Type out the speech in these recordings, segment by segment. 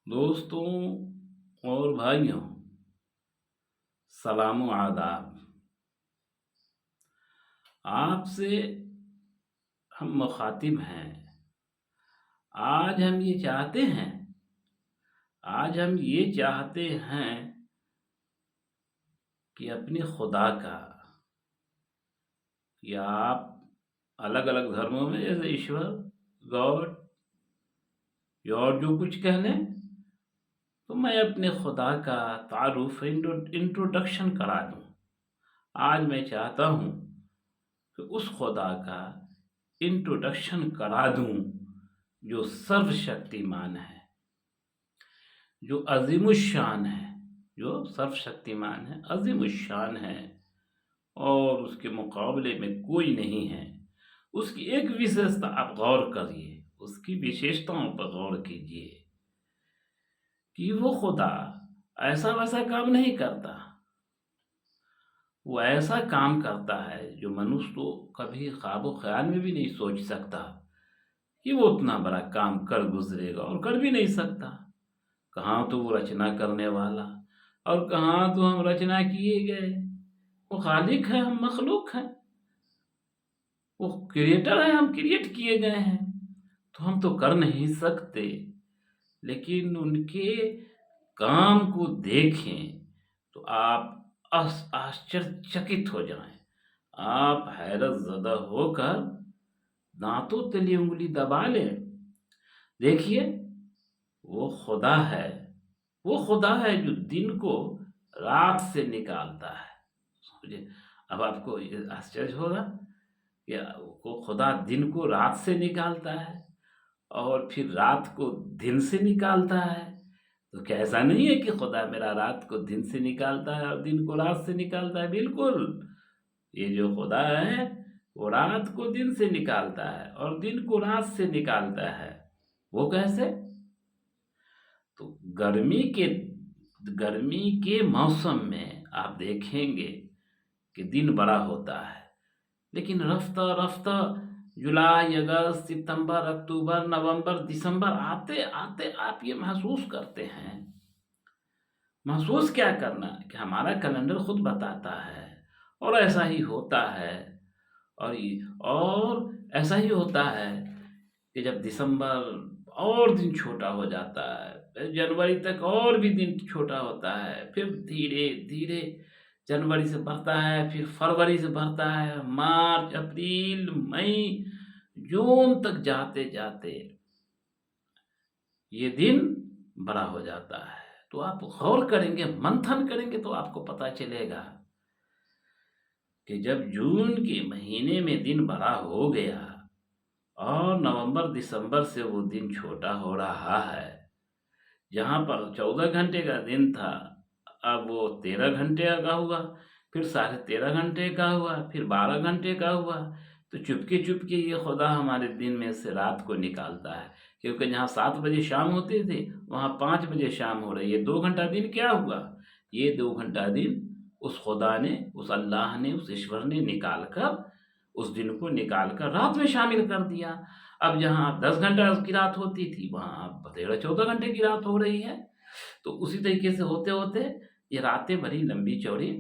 दोस्तों और भाइयों, सलाम व आदाब। आपसे हम मुखातिब हैं। आज हम ये चाहते हैं आज हम ये चाहते हैं कि अपने खुदा का, या आप अलग-अलग धर्मों में जैसे ईश्वर, गॉड या और जो कुछ कह लें, तो मैं अपने खुदा का तारुफ इंट्रोडक्शन करा दूँ। आज मैं चाहता हूँ कि उस खुदा का इंट्रोडक्शन करा दूँ जो सर्वशक्तिमान है, जो अज़ीमुश्शान है, जो सर्वशक्तिमान है, अज़ीमुश्शान है और उसके मुकाबले में कोई नहीं है। उसकी एक विशेषता आप गौर करिए, उसकी विशेषताओं पर गौर कीजिए कि वो खुदा ऐसा-वैसा काम नहीं करता। वो ऐसा काम करता है जो मनुष्य तो कभी ख्वाब-ओ-ख़याल में भी नहीं सोच सकता कि वो उतना बड़ा काम कर गुज़रेगा, और कर भी नहीं सकता। कहाँ तो वो रचना करने वाला और कहाँ तो हम रचना किए गए। वो खालिक है, हम मखलूक हैं। वो क्रिएटर है, हम क्रिएट किए गए हैं। तो हम तो कर नहीं सकते, लेकिन उनके काम को देखें तो आप आश्चर्यचकित हो जाएँ। आप हैरत ज़दा होकर दाँतों तले उँगली दबा लें। देखिए, वो खुदा है, वो खुदा है जो दिन को रात से निकालता है। समझे? अब आपको ये आश्चर्य होगा कि वो खुदा दिन को रात से निकालता है और फिर रात को दिन से निकालता है। तो क्या ऐसा नहीं है कि खुदा मेरा रात को दिन से निकालता है और दिन को रात से निकालता है? बिल्कुल, ये जो खुदा है, वो रात को दिन से निकालता है और दिन को रात से निकालता है। वो कैसे? तो गर्मी के मौसम में आप देखेंगे कि दिन बड़ा होता है, लेकिन रफ्ता-रफ्ता जुलाई, अगस्त, सितंबर, अक्टूबर, नवंबर, दिसंबर आते-आते आप ये महसूस करते हैं। महसूस क्या करना कि हमारा कैलेंडर खुद बताता है और ऐसा ही होता है। और ऐसा ही होता है कि जब दिसंबर और दिन छोटा हो जाता है, जनवरी तक और भी दिन छोटा होता है, फिर धीरे-धीरे जनवरी से बढ़ता है, फिर फरवरी से बढ़ता है, मार्च, अप्रैल, मई, जून तक जाते-जाते ये दिन बड़ा हो जाता है। तो आप गौर करेंगे, मंथन करेंगे तो आपको पता चलेगा कि जब जून के महीने में दिन बड़ा हो गया और नवंबर, दिसंबर से वो दिन छोटा हो रहा है, जहाँ पर 14 घंटे का दिन था, अब वो 13 घंटे का हुआ, फिर साढ़े 13 घंटे का हुआ, फिर 12 घंटे का हुआ। तो चुपके-चुपके ये खुदा हमारे दिन में से रात को निकालता है, क्योंकि जहाँ 7 बजे शाम होती थी, वहाँ 5 बजे शाम हो रही है। 2 घंटा दिन क्या हुआ? ये 2 घंटा दिन उस खुदा ने, उस अल्लाह ने, उस ईश्वर ने निकाल कर, उस दिन को निकाल कर रात में शामिल कर दिया। अब जहाँ 10 घंटा की रात होती थी, वहाँ अब 13-14 घंटे की रात हो रही है। तो उसी तरीके से होते-होते ये रातें बड़ी लंबी-चौड़ी,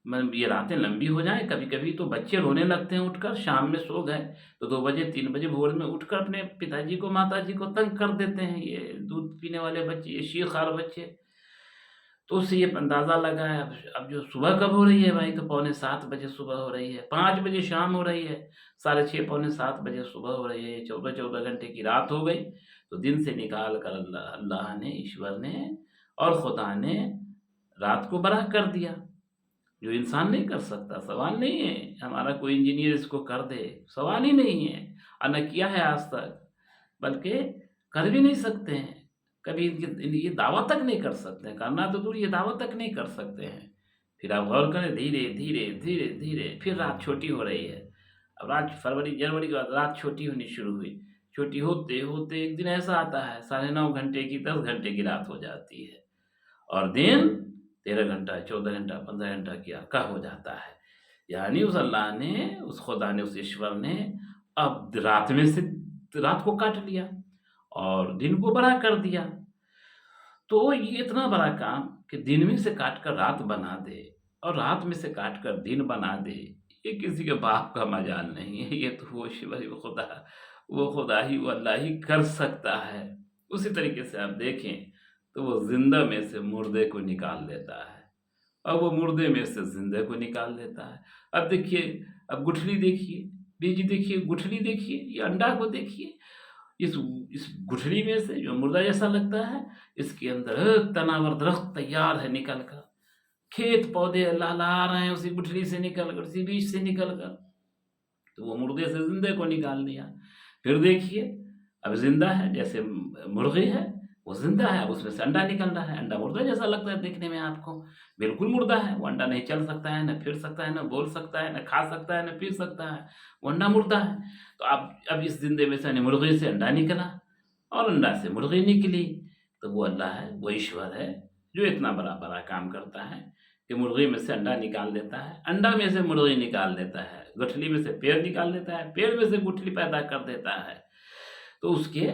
मतलब ये रातें लंबी हो जाएँ, कभी-कभी तो बच्चे रोने लगते हैं उठकर, शाम में सो गए, तो 2 बजे, 3 बजे भोर में उठकर अपने पिताजी को, माताजी को तंग कर देते हैं, ये दूध पीने वाले बच्चे, ये शीर-खार बच्चे। तो उससे ये अंदाज़ा लगाएँ, अब जो सुबह कब हो रही है भाई, तो पौने 7 बजे सुबह हो रही है, 5 बजे शाम हो रही है, साढ़े 6 पौने 7 बजे सुबह हो रही है, 14-14 घंटे की रात हो गई। तो दिन से निकाल कर अल्लाह ने, ईश्वर ने और खुदा ने रात को बड़ा कर दिया, जो इंसान नहीं कर सकता। सवाल नहीं है हमारा कोई इंजीनियर इसको कर दे, सवाल ही नहीं है, और न किया है आज तक, बल्कि कर भी नहीं सकते हैं। कभी ये दावा तक नहीं कर सकते हैं, करना तो दूर, ये दावा तक नहीं कर सकते हैं। फिर आप गौर करें, धीरे-धीरे, धीरे-धीरे फिर रात छोटी हो रही है। अब रात फरवरी, जनवरी के बाद रात छोटी होनी शुरू हुई। छोटी होते-होते एक दिन ऐसा आता है, साढ़े 9 घंटे की, 10 घंटे की रात हो जाती है और दिन 13 घंटा, 14 घंटा, 15 घंटा का हो जाता है। यानी उस अल्लाह ने, उस खुदा ने, उस ईश्वर ने अब रात में से रात को काट लिया और दिन को बड़ा कर दिया। तो ये इतना बड़ा काम कि दिन में से काट कर रात बना दे और रात में से काट कर दिन बना दे, ये किसी के बाप का मजाल नहीं है। ये तो वो ईश्वर ही, वो खुदा ही, वो अल्लाह ही कर सकता है। उसी तरीके से आप देखें तो वो ज़िंदा में से मुर्दे को निकाल देता है और वो मुर्दे में से ज़िंदे को निकाल देता है। अब देखिए, अब गुठली देखिए, बीज देखिए, गुठली देखिए, ये अंडा को देखिए। इस इस गुठली में से जो मुर्दा जैसा लगता है, इसके अंदर तनावर दरख्त तैयार है निकल कर। खेत पौधे लहलहा रहे हैं उसी गुठली से निकल कर, उसी बीज से निकल कर। तो वो मुर्दे से ज़िंदे को निकाल दिया। फिर देखिए, अब ज़िंदा है, जैसे मुर्गी है, वो ज़िंदा है, अब उसमें से अंडा निकल रहा है। अंडा मुर्दा जैसा लगता है देखने में आपको, बिल्कुल मुर्दा है। वो अंडा नहीं चल सकता है, ना फिर सकता है, ना बोल सकता है, ना खा सकता है, ना पी सकता है। वो अंडा मुर्दा है। तो अब इस ज़िंदे में से यानी मुर्गी से अंडा निकला और अंडा से मुर्गी निकली। तो वो अल्लाह है, वो ईश्वर है, जो इतना बड़ा काम करता है कि मुर्गी में से अंडा निकाल देता है, अंडा में से मुर्गी निकाल देता है, गुठली में से पेड़ निकाल देता है, पेड़ में से गुठली पैदा कर देता है। तो उसके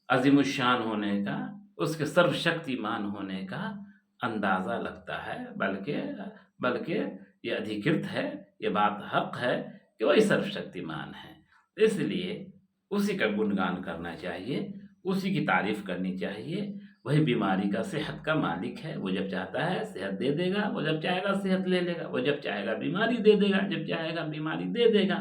अज़ीमुश्शान होने का, उसके सर्वशक्तिमान होने का अंदाज़ा लगता है। बल्कि ये अधिकृत है, ये बात हक़ है कि वही सर्वशक्तिमान है। इसलिए उसी का गुणगान करना चाहिए, उसी की तारीफ़ करनी चाहिए। वही बीमारी का, सेहत का मालिक है। वो जब चाहता है सेहत दे देगा, वो जब चाहेगा सेहत ले लेगा, वो जब चाहेगा बीमारी दे देगा, जब चाहेगा बीमारी दे देगा,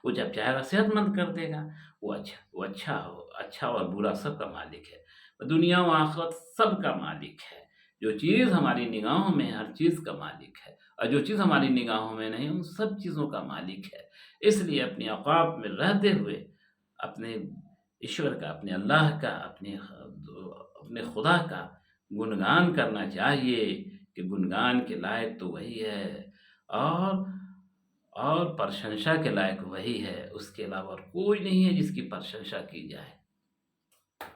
वो जब चाहेगा सेहतमंद कर देगा। वो अच्छा और बुरा सबका मालिक है। दुनिया व आखिरत सबका मालिक है। जो चीज़ हमारी निगाहों में है, हर चीज़ का मालिक है, और जो चीज़ हमारी निगाहों में नहीं, उन सब चीज़ों का मालिक है। इसलिए अपनी औक़ात में रहते हुए अपने ईश्वर का, अपने अल्लाह का, अपने खुदा का गुणगान करना चाहिए कि गुणगान के लायक तो वही है और प्रशंसा के लायक वही है। उसके अलावा और कोई नहीं है जिसकी प्रशंसा की जाए।